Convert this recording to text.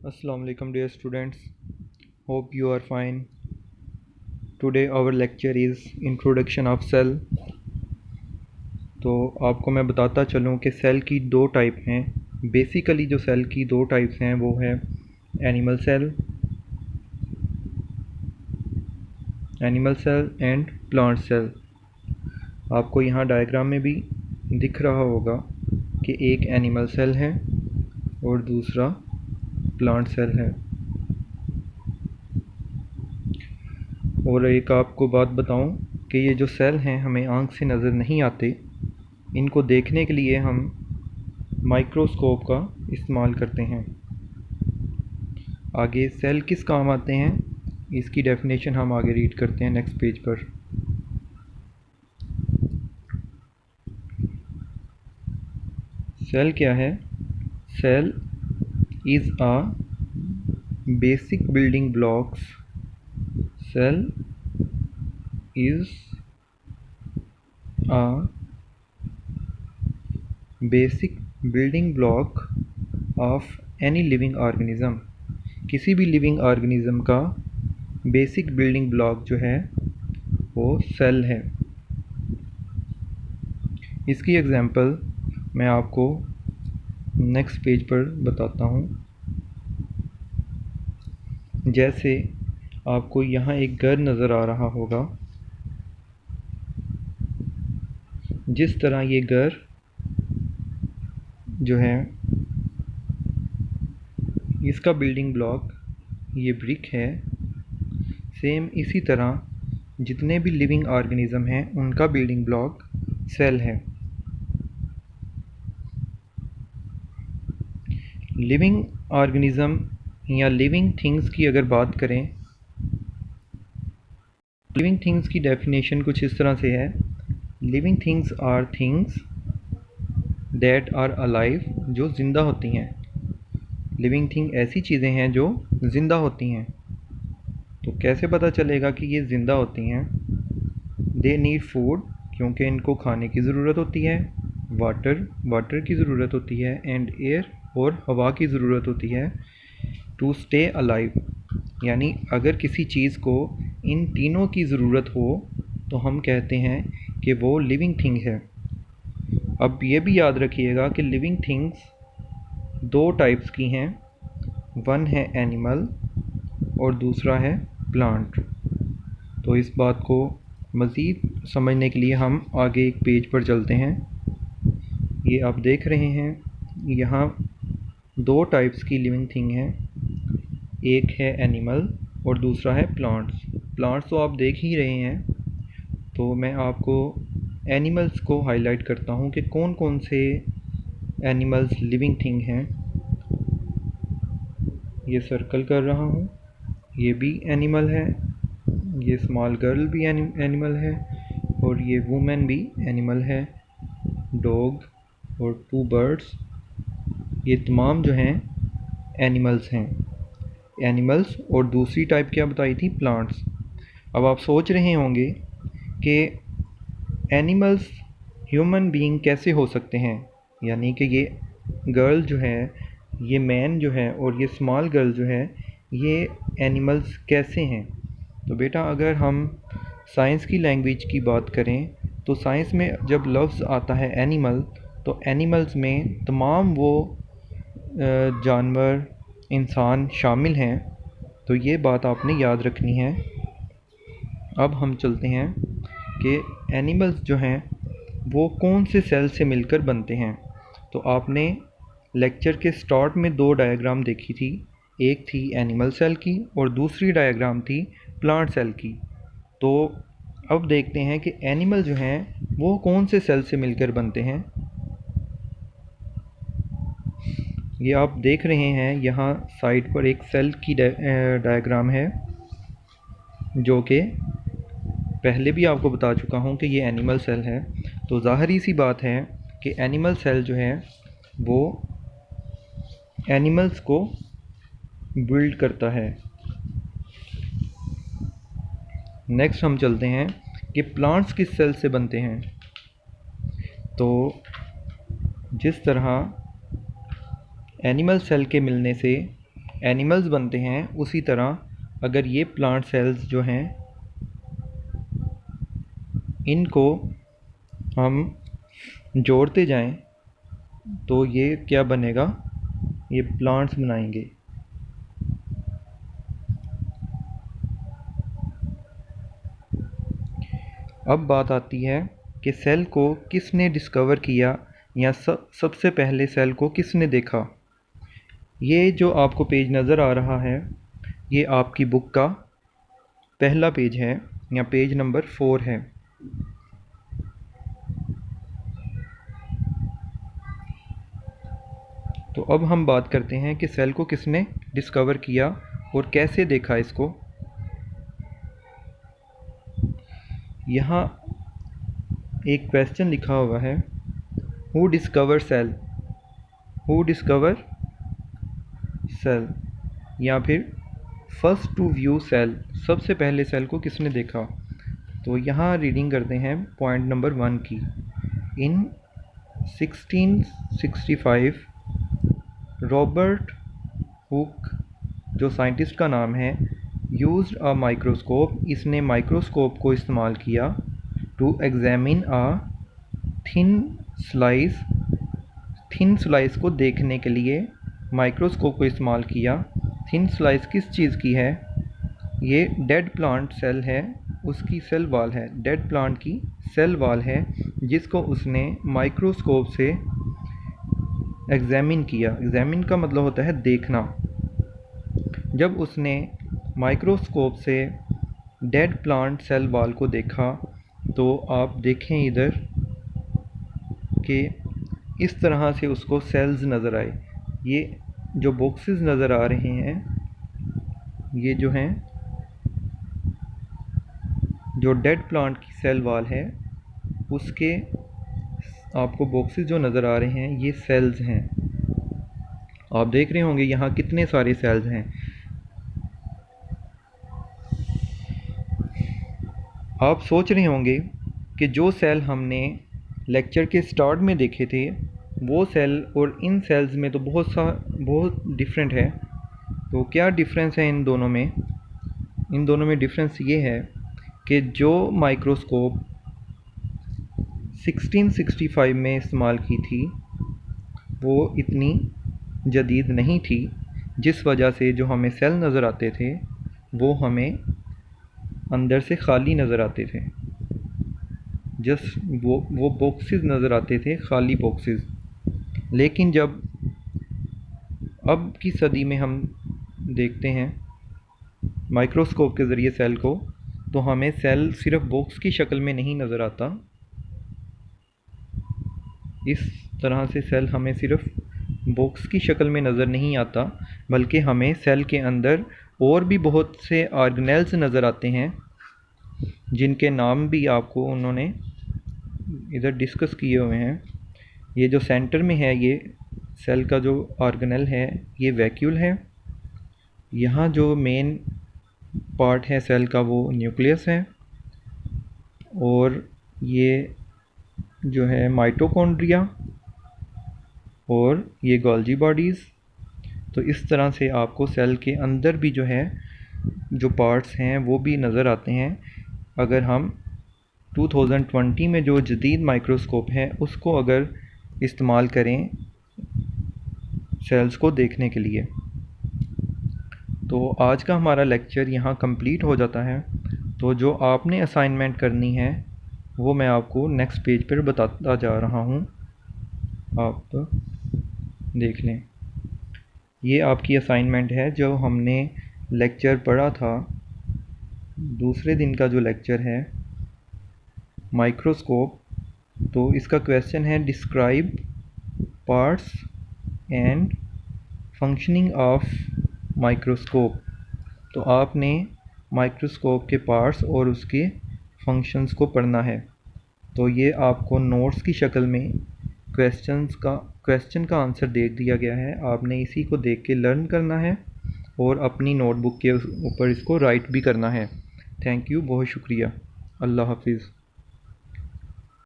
Assalamu alaikum dear students. Hope you are fine. Today our lecture is introduction of cell. तो आपको मैं बताता चलूँ कि सेल की दो टाइप हैं. बेसिकली जो सेल की दो टाइप्स हैं वो है animal cell and plant cell. आपको यहाँ डायग्राम में भी दिख रहा होगा कि एक एनिमल सेल है और दूसरा प्लांट सेल है. और एक आपको बात बताऊं कि ये जो सेल हैं हमें आँख से नज़र नहीं आते. इनको देखने के लिए हम माइक्रोस्कोप का इस्तेमाल करते हैं. आगे सेल किस काम आते हैं इसकी डेफिनेशन हम आगे रीड करते हैं नेक्स्ट पेज पर. सेल क्या है? Cell is a basic building blocks. Cell is a basic building block of any living organism. किसी भी लिविंग ऑर्गेनिज़म का बेसिक बिल्डिंग ब्लॉक जो है वो सेल है. इसकी एग्जांपल मैं आपको नेक्स्ट पेज पर बताता हूँ. जैसे आपको यहाँ एक घर नज़र आ रहा होगा. जिस तरह ये घर जो है इसका बिल्डिंग ब्लॉक ये ब्रिक है, सेम इसी तरह जितने भी लिविंग ऑर्गेनिज़म हैं उनका बिल्डिंग ब्लॉक सेल है. लिविंग ऑर्गेनिज़म या लिविंग थिंग्स की अगर बात करें, लिविंग थिंग्स की डेफिनेशन कुछ इस तरह से है. Living things are things that are alive, जो ज़िंदा होती हैं. लिविंग थिंग ऐसी चीज़ें हैं जो ज़िंदा होती हैं. तो कैसे पता चलेगा कि ये ज़िंदा होती हैं? दे नीड फूड, क्योंकि इनको खाने की ज़रूरत होती है. वाटर की ज़रूरत होती है. एंड एयर, और हवा की ज़रूरत होती है. टू स्टे अलाइव, यानी अगर किसी चीज़ को इन तीनों की ज़रूरत हो तो हम कहते हैं कि वो लिविंग थिंग है. अब ये भी याद रखिएगा कि लिविंग थिंग्स दो टाइप्स की हैं. वन है एनिमल और दूसरा है प्लांट. तो इस बात को मज़ीद समझने के लिए हम आगे एक पेज पर चलते हैं. ये आप देख रहे हैं यहाँ दो टाइप्स की लिविंग थिंग हैं. एक है एनिमल और दूसरा है प्लांट्स तो आप देख ही रहे हैं. तो मैं आपको एनिमल्स को हाईलाइट करता हूँ कि कौन कौन से एनिमल्स लिविंग थिंग हैं. ये सर्कल कर रहा हूँ, ये भी एनिमल है. ये स्मॉल गर्ल भी एनिमल है और ये वुमेन भी एनिमल है. डॉग और टू बर्ड्स, ये तमाम जो हैं एनिमल्स हैं. एनिमल्स. और दूसरी टाइप क्या बताई थी? प्लांट्स. अब आप सोच रहे होंगे कि एनिमल्स ह्यूमन बीइंग कैसे हो सकते हैं, यानी कि ये गर्ल जो है, ये मैन जो है और ये स्मॉल गर्ल जो है, ये एनिमल्स कैसे हैं? तो बेटा अगर हम साइंस की लैंग्वेज की बात करें तो साइंस में जब लफ्ज़ आता है एनिमल, तो एनिमल्स में तमाम वो जानवर, इंसान शामिल हैं. तो ये बात आपने याद रखनी है. अब हम चलते हैं कि एनिमल्स जो हैं वो कौन से सेल से मिलकर बनते हैं. तो आपने लेक्चर के स्टार्ट में दो डायग्राम देखी थी. एक थी एनिमल सेल की और दूसरी डायग्राम थी प्लांट सेल की. तो अब देखते हैं कि एनिमल जो हैं वो कौन से सेल से मिलकर बनते हैं. ये आप देख रहे हैं यहाँ साइड पर एक सेल की डायग्राम है, जो कि पहले भी आपको बता चुका हूँ कि ये एनिमल सेल है. तो ज़ाहिरी सी बात है कि एनिमल सेल जो है वो एनिमल्स को बिल्ड करता है. नेक्स्ट हम चलते हैं कि प्लांट्स किस सेल से बनते हैं. तो जिस तरह एनिमल सेल के मिलने से एनिमल्स बनते हैं, उसी तरह अगर ये प्लांट सेल्स जो हैं इनको हम जोड़ते जाएं तो ये क्या बनेगा, ये प्लांट्स बनाएंगे। अब बात आती है कि सेल को किसने डिस्कवर किया या सबसे पहले सेल को किसने देखा। ये जो आपको पेज नज़र आ रहा है ये आपकी बुक का पहला पेज है या पेज नंबर 4 है। तो अब हम बात करते हैं कि सेल को किसने डिस्कवर किया और कैसे देखा इसको। यहाँ एक क्वेश्चन लिखा हुआ है, who discover cell, who discover cell, या फिर फर्स्ट टू व्यू सेल, सबसे पहले सेल को किसने देखा। तो यहाँ रीडिंग करते हैं पॉइंट नंबर 1 की। इन 1665 रॉबर्ट हुक, जो साइंटिस्ट का नाम है, यूज्ड अ माइक्रोस्कोप, इसने माइक्रोस्कोप को इस्तेमाल किया to examine a thin slice, thin slice को देखने के लिए माइक्रोस्कोप को इस्तेमाल किया। थिन स्लाइस किस चीज़ की है, ये डेड प्लांट सेल है, उसकी सेल वाल है, डेड प्लांट की सेल वाल है जिसको उसने माइक्रोस्कोप से एग्जामिन किया। एग्जामिन का मतलब होता है देखना। जब उसने माइक्रोस्कोप से डेड प्लांट सेल वाल को देखा तो आप देखें इधर कि इस तरह से उसको सेल्स नज़र आए। ये जो बॉक्सेस नज़र आ रहे हैं, ये जो हैं, जो डेड प्लांट की सेल वाल है उसके आपको बॉक्सेस जो नज़र आ रहे हैं ये सेल्स हैं। आप देख रहे होंगे यहाँ कितने सारे सेल्स हैं। आप सोच रहे होंगे कि जो सेल हमने लेक्चर के स्टार्ट में देखे थे वो सेल और इन सेल्स में तो बहुत डिफरेंट है। तो क्या डिफरेंस है इन दोनों में। इन दोनों में डिफरेंस ये है कि जो माइक्रोस्कोप 1665 में इस्तेमाल की थी वो इतनी जदीद नहीं थी, जिस वजह से जो हमें सेल नज़र आते थे वो हमें अंदर से खाली नज़र आते थे। जस्ट वो बॉक्सेस नज़र आते थे, खाली बॉक्सेस। लेकिन जब अब की सदी में हम देखते हैं माइक्रोस्कोप के ज़रिए सेल को, तो हमें सेल सिर्फ बॉक्स की शक्ल में नहीं नज़र आता। इस तरह से सेल हमें सिर्फ बॉक्स की शक्ल में नज़र नहीं आता, बल्कि हमें सेल के अंदर और भी बहुत से ऑर्गेनेल्स नज़र आते हैं जिनके नाम भी आपको उन्होंने इधर डिस्कस किए हुए हैं। ये जो सेंटर में है ये सेल का जो ऑर्गेनेल है ये वैक्यूल है। यहाँ जो मेन पार्ट है सेल का वो न्यूक्लियस है, और ये जो है माइटोकॉन्ड्रिया और ये गोल्जी बॉडीज़। तो इस तरह से आपको सेल के अंदर भी जो है जो पार्ट्स हैं वो भी नज़र आते हैं। अगर हम 2020 में जो जदीद माइक्रोस्कोप है उसको अगर इस्तेमाल करें सेल्स को देखने के लिए। तो आज का हमारा लेक्चर यहाँ कंप्लीट हो जाता है। तो जो आपने असाइनमेंट करनी है वो मैं आपको नेक्स्ट पेज पर बताता जा रहा हूँ, आप देख लें। ये आपकी असाइनमेंट है जो हमने लेक्चर पढ़ा था, दूसरे दिन का जो लेक्चर है माइक्रोस्कोप। तो इसका क्वेश्चन है describe parts and functioning of microscope. तो आपने माइक्रोस्कोप के पार्ट्स और उसके फंक्शंस को पढ़ना है। तो ये आपको नोट्स की शक्ल में क्वेश्चन का आंसर दे दिया गया है। आपने इसी को देख के लर्न करना है और अपनी नोटबुक के ऊपर इसको राइट भी करना है। थैंक यू, बहुत शुक्रिया। अल्लाह हाफिज़।